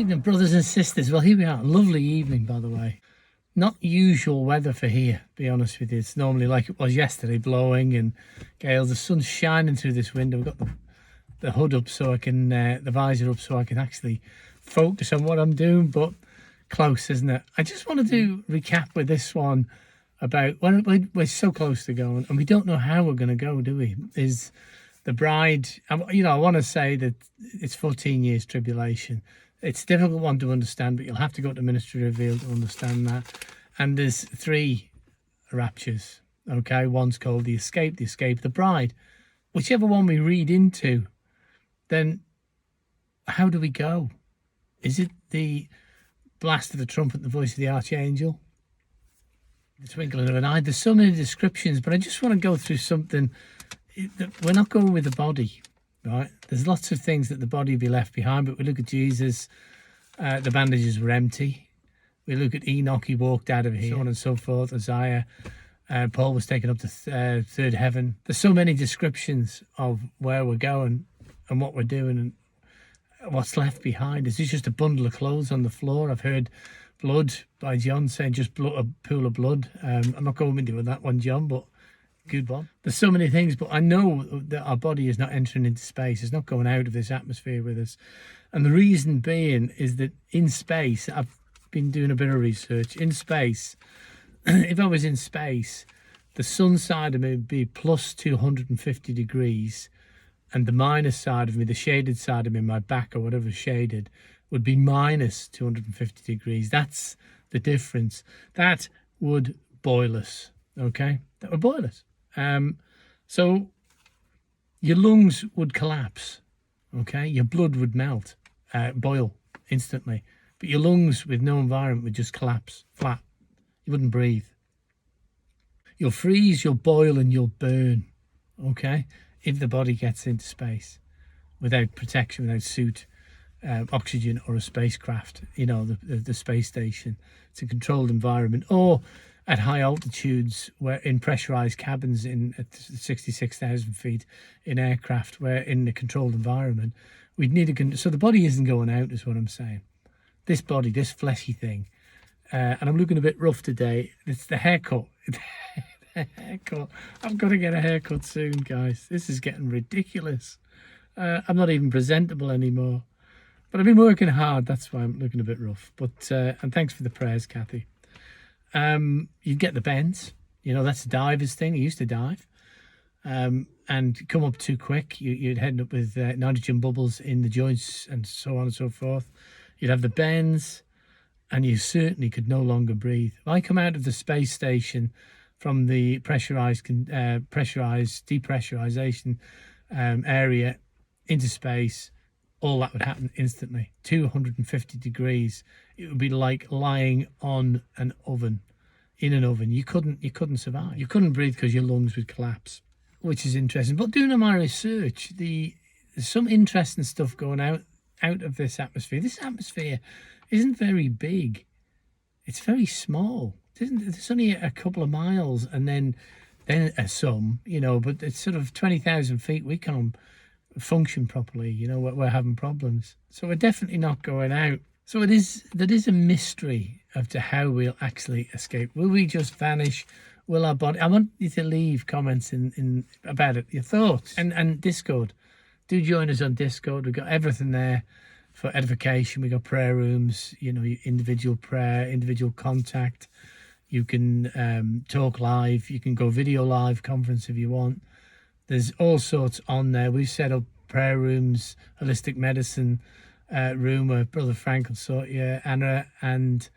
evening, brothers and sisters. Well, here we are. Lovely evening, by the way. Not usual weather for here, to be honest with you. It's normally like it was yesterday, blowing and gales. The sun's shining through this window. We've got the hood up so I can, the visor up so I can actually focus on what I'm doing, but close, isn't it? I just wanted to recap with this one about when we're so close to going and we don't know how we're going to go, do we? Is the bride, you know, I want to say that it's 14 years tribulation. It's a difficult one to understand, but you'll have to go to Ministry Revealed to understand that. And there's 3 raptures, okay? One's called the escape, the bride. Whichever one we read into, then how do we go? Is it the blast of the trumpet, the voice of the archangel, the twinkling of an eye? There's so many descriptions, but I just want to go through something. We're not going with the body, right? There's lots of things that the body will be left behind, but we look at Jesus, the bandages were empty. We look at Enoch, he walked out of here, so on and so forth. Isaiah, Paul was taken up to third heaven. There's so many descriptions of where we're going and what we're doing and what's left behind. Is this just a bundle of clothes on the floor? I've heard blood by John saying just a pool of blood. I'm not going into that one, John, but good one. There's so many things, but I know that our body is not entering into space. It's not going out of this atmosphere with us. And the reason being is that in space, I've been doing a bit of research. In space, if I was in space, the sun side of me would be plus 250 degrees, and the minus side of me, the shaded side of me, my back or whatever shaded, would be minus 250 degrees. That's the difference. That would boil us, okay? That would boil us. So your lungs would collapse, okay? Your blood would melt, boil instantly. But your lungs with no environment would just collapse flat. You wouldn't breathe. You'll freeze, you'll boil, and you'll burn, okay? If the body gets into space without protection, without suit, oxygen, or a spacecraft, you know, the space station. It's a controlled environment. Or at high altitudes, where in pressurized cabins at 66,000 feet in aircraft, where in the controlled environment, we'd need so the body isn't going out, is what I'm saying. This body, this fleshy thing, and I'm looking a bit rough today. It's the haircut. The haircut. I've got to get a haircut soon, guys. This is getting ridiculous. I'm not even presentable anymore. But I've been working hard. That's why I'm looking a bit rough. But and thanks for the prayers, Kathy. You'd get the bends. You know, that's a diver's thing. I used to dive. And come up too quick. You'd end up with nitrogen bubbles in the joints and so on and so forth. You'd have the bends, and you certainly could no longer breathe. If I come out of the space station from the depressurization area into space, all that would happen instantly. 250 degrees. It would be like lying on an oven, in an oven. You couldn't survive. You couldn't breathe because your lungs would collapse, which is interesting. But doing my research, there's some interesting stuff going out of this atmosphere. This atmosphere isn't very big. It's very small. It's only a couple of miles, and then some, you know, but it's sort of 20,000 feet. We can't function properly, you know, we're having problems. So we're definitely not going out. So there is a mystery as to how we'll actually escape. Will we just vanish? Will our body? I want you to leave comments in about it, your thoughts. And Discord. Do join us on Discord. We've got everything there for edification. We've got prayer rooms, you know, individual prayer, individual contact. You can talk live. You can go video live conference if you want. There's all sorts on there. We've set up prayer rooms, holistic medicine room where Brother Frank will sort you, Anna and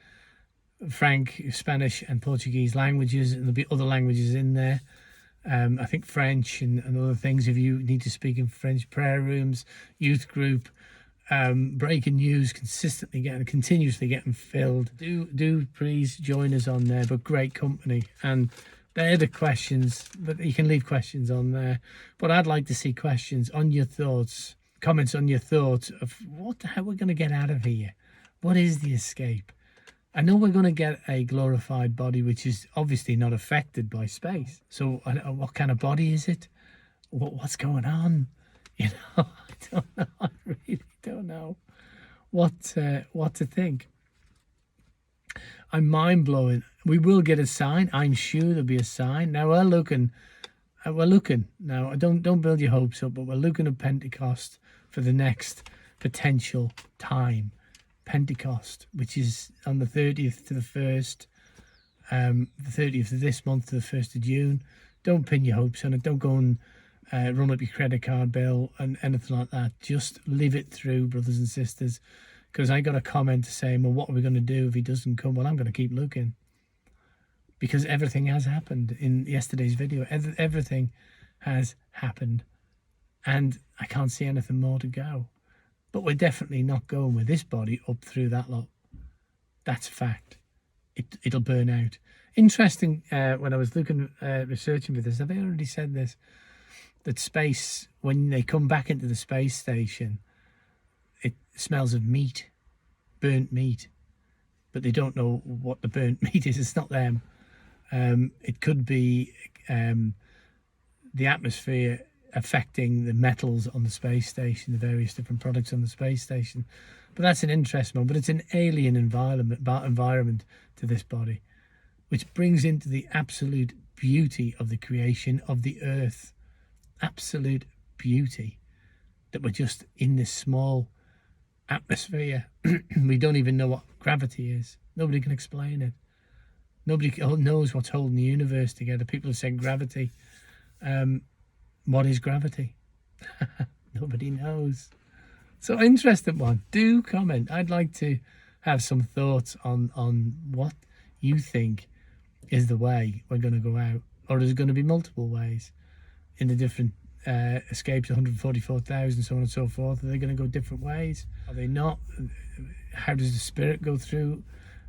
Frank, Spanish and Portuguese languages, and there'll be other languages in there. I think French and other things if you need to speak in French. Prayer rooms, youth group, breaking news, continuously getting filled. Do please join us on there, but great company. And they're the questions, but you can leave questions on there. But I'd like to see questions on your thoughts, comments on your thoughts of what the hell we're going to get out of here. What is the escape? I know we're going to get a glorified body, which is obviously not affected by space. So what kind of body is it? What's going on? You know, I don't know. I really don't know. what to think. I'm mind blowing. We will get a sign. I'm sure there'll be a sign. Now we're looking now. Don't build your hopes up, but we're looking at Pentecost for the next potential time. Pentecost, which is on the 30th to the 1st, the 30th of this month to the 1st of June. Don't pin your hopes on it. Don't go and run up your credit card bill and anything like that. Just live it through, brothers and sisters. Because I got a comment saying, well, what are we going to do if he doesn't come? Well, I'm going to keep looking. Because everything has happened in yesterday's video. Everything has happened. And I can't see anything more to go. But we're definitely not going with this body up through that lot. That's a fact. It'll burn out. Interesting, when I was looking, researching for this, have I already said this? That space, when they come back into the space station, it smells of meat, burnt meat, but they don't know what the burnt meat is. It's not them. It could be the atmosphere affecting the metals on the space station, the various different products on the space station. But that's an interesting one. But it's an alien environment to this body, which brings into the absolute beauty of the creation of the earth. Absolute beauty that we're just in this small atmosphere. We don't even know what gravity is. Nobody can explain it. Nobody knows what's holding the universe together. People have said gravity. What is gravity? Nobody knows. So interesting one. Do comment. I'd like to have some thoughts on what you think is the way we're going to go out, or is it going to be multiple ways in the different escapes, 144,000, so on and so forth? Are they going to go different ways? Are they not? How does the spirit go through?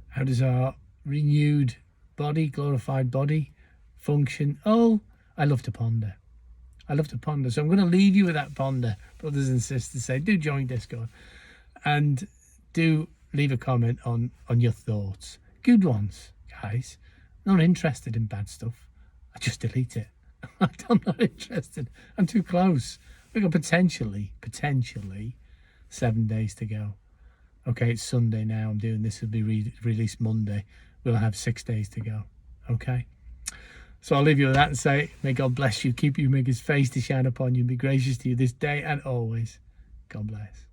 How does our renewed body, glorified body, function? Oh, I love to ponder. I love to ponder. So I'm going to leave you with that ponder, brothers and sisters. Say, do join Discord and do leave a comment on your thoughts. Good ones, guys. Not interested in bad stuff. I just delete it. I'm not interested. I'm too close. We've got potentially 7 days to go. Okay, it's Sunday now. I'm doing this. Will be released Monday. We'll have 6 days to go. Okay. So I'll leave you with that and say, may God bless you, keep you, make his face to shine upon you, and be gracious to you this day and always. God bless.